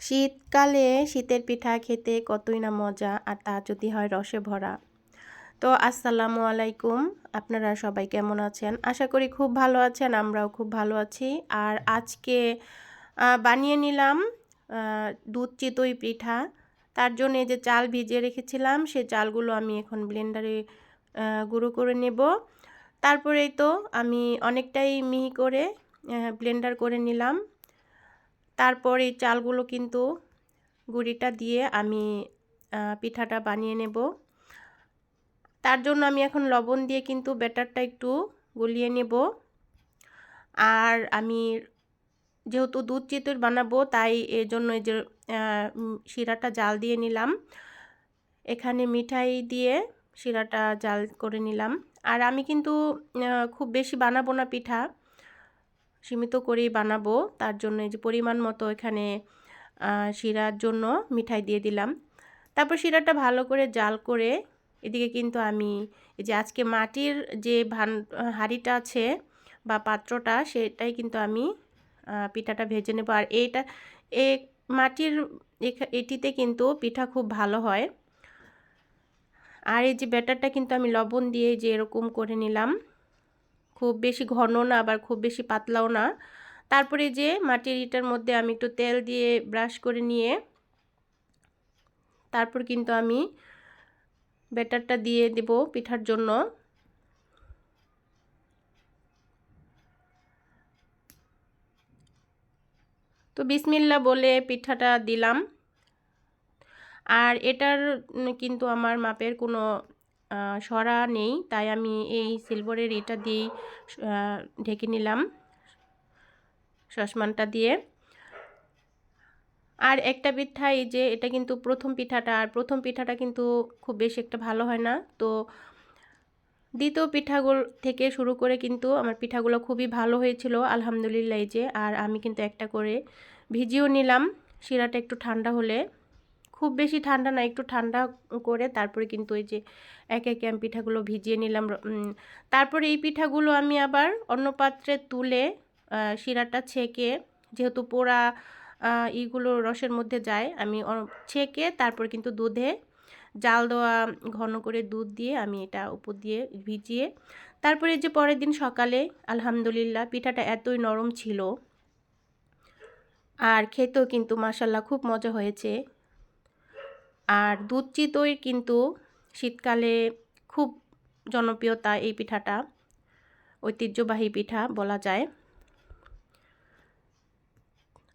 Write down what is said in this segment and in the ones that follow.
শীতকালে শীতের পিঠা খেতে কতই না মজা, আর তা যদি হয় রসে ভরা। তো আসসালামু আলাইকুম, আপনারা সবাই কেমন আছেন? আশা করি খুব ভালো আছেন, আমরাও খুব ভালো আছি। আর আজকে বানিয়ে নিলাম দুধ চিতই পিঠা। তার জন্য এই যে চাল ভিজিয়ে রেখেছিলাম, সেই চালগুলো আমি এখন ব্লেন্ডারে গুঁড়ো করে নেব। তারপরেই তো আমি অনেকটাই মিহি করে ব্লেন্ডার করে নিলাম। তারপর এই চালগুলো কিন্তু গুঁড়িটা দিয়ে আমি পিঠাটা বানিয়ে নেব। তার জন্য আমি এখন লবণ দিয়ে কিন্তু ব্যাটারটা একটু গলিয়ে নেব। আর আমি যেহেতু দুধ চিতই বানাবো, তাই এর জন্য এই যে শিরাটা জাল দিয়ে নিলাম। এখানে মিঠাই দিয়ে শিরাটা জাল করে নিলাম। আর আমি কিন্তু খুব বেশি বানাবো না পিঠা, সীমিত করেই বানাবো। তার জন্য এই যে পরিমাণ মতো এখানে শিরার জন্য মিঠাই দিয়ে দিলাম। তারপর শিরাটা ভালো করে জাল করে এদিকে কিন্তু আমি এই যে আজকে মাটির যে হাঁড়িটা আছে বা পাত্রটা, সেটাই কিন্তু আমি পিঠাটা ভেজে নেব। আর এইটা এই মাটির এটিতে কিন্তু পিঠা খুব ভালো হয়। আর এই যে ব্যাটারটা কিন্তু আমি লবণ দিয়ে যে এরকম করে নিলাম, খুব বেশি ঘন না আবার খুব বেশি পাতলাও না। তারপরে যে মাটির ইটার মধ্যে আমি একটু তেল দিয়ে ব্রাশ করে নিয়ে তারপর কিন্তু আমি ব্যাটারটা দিয়ে দেব পিঠার জন্য। তো বিসমিল্লাহ বলে পিঠাটা দিলাম। আর এটার কিন্তু আমার মাপের কোনো সরা নেই, তাই আমি এই সিলভারের এটা দিয়েই ঢেকে নিলাম সসমানটা দিয়ে। আর একটা পিঠা, এই যে এটা কিন্তু প্রথম পিঠাটা, আর প্রথম পিঠাটা কিন্তু খুব বেশি একটা ভালো হয় না। তো দ্বিতীয় পিঠাগুলো থেকে শুরু করে কিন্তু আমার পিঠাগুলো খুবই ভালো হয়েছিল আলহামদুলিল্লাহ। এই যে আর আমি কিন্তু একটা করে ভিজিয়েও নিলাম শিরাটা একটু ঠান্ডা হলে, খুব বেশি ঠান্ডা না, একটু ঠান্ডা করে তারপরে কিন্তু এই যে একে একে আমি পিঠাগুলো ভিজিয়ে নিলাম। তারপরে এই পিঠাগুলো আমি আবার অন্য পাত্রে তুলে শিরাটা ছেঁকে, যেহেতু পোড়া ইগুলো রসের মধ্যে যায়, আমি ছেঁকে তারপর কিন্তু দুধে জাল দেওয়া ঘন করে দুধ দিয়ে আমি এটা উপর দিয়ে ভিজিয়ে তারপরে যে পরের দিন সকালে আলহামদুলিল্লাহ পিঠাটা এতই নরম ছিল আর খেতেও কিন্তু মাশাল্লাহ খুব মজা হয়েছে। আর দুধ চিতই কিন্তু শীতকালে খুব জনপ্রিয়তা, এই পিঠাটা ঐতিহ্যবাহী পিঠা বলা যায়।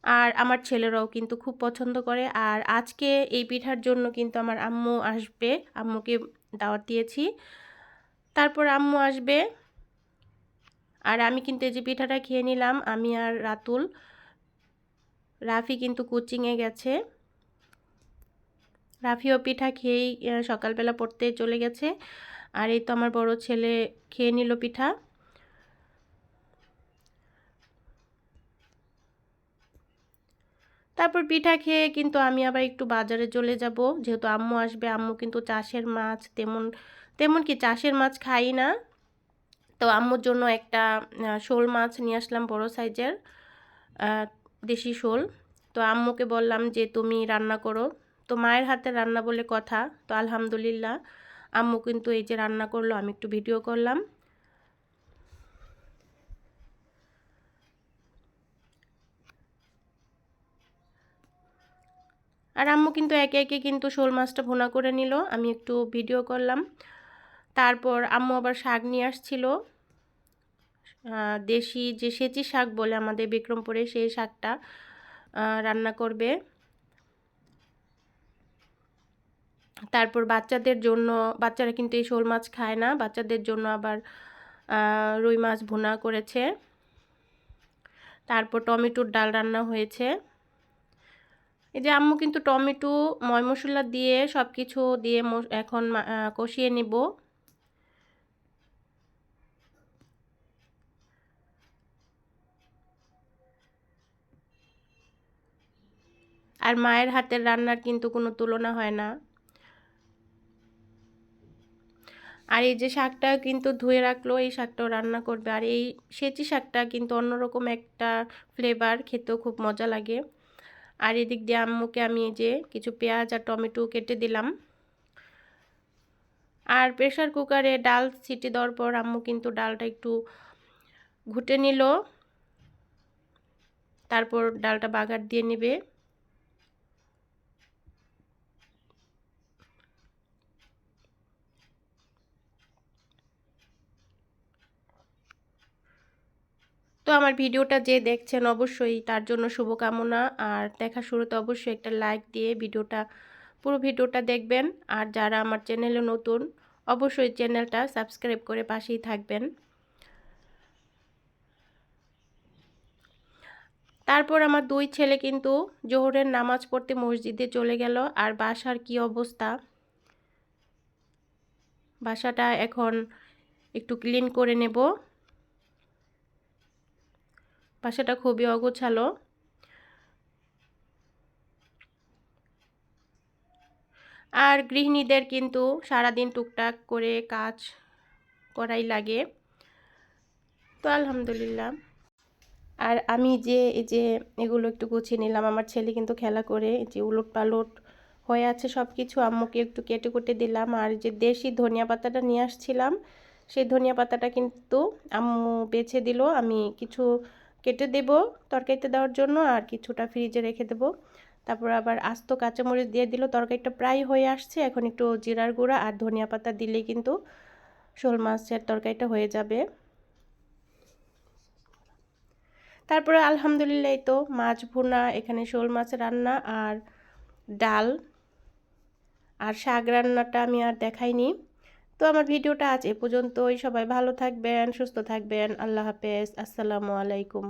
আর আমার ছেলেরাও কিন্তু খুব পছন্দ করে। আর আজকে এই পিঠার জন্য কিন্তু আমার আম্মু আসবে, আম্মুকে দাওয়াত দিয়েছি। তারপর আম্মু আসবে। আর আমি কিন্তু এই যে পিঠাটা খেয়ে নিলাম, আমি আর রাতুল। রাফি কিন্তু কোচিংয়ে গেছে, রাফিও পিঠা খেয়েই সকালবেলা পড়তে চলে গেছে। আর এই তো আমার বড় ছেলে খেয়ে নিল পিঠা। তারপর পিঠা খেয়ে কিন্তু আমি আবার একটু বাজারে চলে যাব, যেহেতু আম্মু আসবে। আম্মু কিন্তু চাষের মাছ তেমন কি চাষের মাছ খাই না। তো আম্মুর জন্য একটা শোল মাছ নিয়ে আসলাম, বড় সাইজের দেশি শোল। তো আম্মুকে বললাম যে তুমি রান্না করো। তো মায়ের হাতে রান্না বলে কথা, তো আলহামদুলিল্লাহ আম্মু কিন্তু এই যে রান্না করলো, আমি একটু ভিডিও করলাম। আর আম্মু কিন্তু একে একে কিন্তু শোল মাছটা ভুনা করে নিল, আমি একটু ভিডিও করলাম। তারপর আম্মু আবার শাক নিয়ে আসছিল, দেশি যে সেচি শাক বলে আমাদের বিক্রমপুরে, সেই শাকটা রান্না করবে। তারপর বাচ্চাদের জন্য, বাচ্চারা কিন্তু এই শোল মাছ খায় না, বাচ্চাদের জন্য আবার রুই মাছ ভুনা করেছে। তারপর টমেটোর ডাল রান্না হয়েছে। এই যে আম্মু কিন্তু টমেটো ময় মশলা দিয়ে সব কিছু দিয়ে এখন কষিয়ে নিব। আর মায়ের হাতের রান্নার কিন্তু কোনো তুলনা হয় না। আর এই যে শাকটা কিন্তু ধুয়ে রাখলো, এই শাকটাও রান্না করবে। আর এই সেচি শাকটা কিন্তু অন্যরকম একটা ফ্লেভার, খেতেও খুব মজা লাগে। আর এদিক দিয়ে আম্মুকে আমি এই যে কিছু পেঁয়াজ আর টমেটো কেটে দিলাম। আর প্রেসার কুকারে ডাল সিটি দেওয়ার পর আম্মু কিন্তু ডালটা একটু ঘুটে নিল, তারপর ডালটা বাগার দিয়ে নেবে। তো আমার ভিডিওটা যে দেখছেন অবশ্যই তার জন্য শুভকামনা। আর দেখা শুরুতে অবশ্যই একটা লাইক দিয়ে পুরো ভিডিওটা দেখবেন। আর যারা আমার চ্যানেলে নতুন অবশ্যই চ্যানেলটা সাবস্ক্রাইব করে পাশেই থাকবেন। তারপর আমার দুই ছেলে কিন্তু জোহরের নামাজ পড়তে মসজিদে চলে গেল। আর বাসার কি অবস্থা, বাসাটা এখন একটু ক্লিন করে নেব। বাসাটা খুবই অগোছালো। আর গৃহিণীদের কিন্তু সারাদিন টুকটাক করে কাজ করাই লাগে। তো আলহামদুলিল্লাহ। আর আমি যে এই যে এগুলো একটু গুছিয়ে নিলাম। আমার ছেলে কিন্তু খেলা করে যে উলট পালট হয়ে আছে সব কিছু, আম্মুকে একটু কেটে কুটে দিলাম। আর যে দেশি ধনিয়া পাতাটা নিয়ে আসছিলাম, সেই ধনিয়া পাতাটা কিন্তু আম্মু বেছে দিল। আমি কিছু কেটে দেব তরকারিতে দেওয়ার জন্য, আর কিছুটা ফ্রিজে রেখে দেব। তারপর আবার আস্ত কাঁচামরিচ দিয়ে দিল। তরকারিটা প্রায় হয়ে আসছে, এখন একটু জিরার গুঁড়া আর ধনিয়া পাতা দিলেই কিন্তু শোল মাছের তরকারিটা হয়ে যাবে। তারপরে আলহামদুলিল্লাহ তো মাছ ভুনা, এখানে শোল মাছ রান্না আর ডাল আর শাক রান্নাটা আমি আর দেখাইনি। তো আমার ভিডিওটা আজ এ পর্যন্তই। সবাই ভালো থাকবেন, সুস্থ থাকবেন। আল্লাহ হাফেজ, আসসালামু আলাইকুম।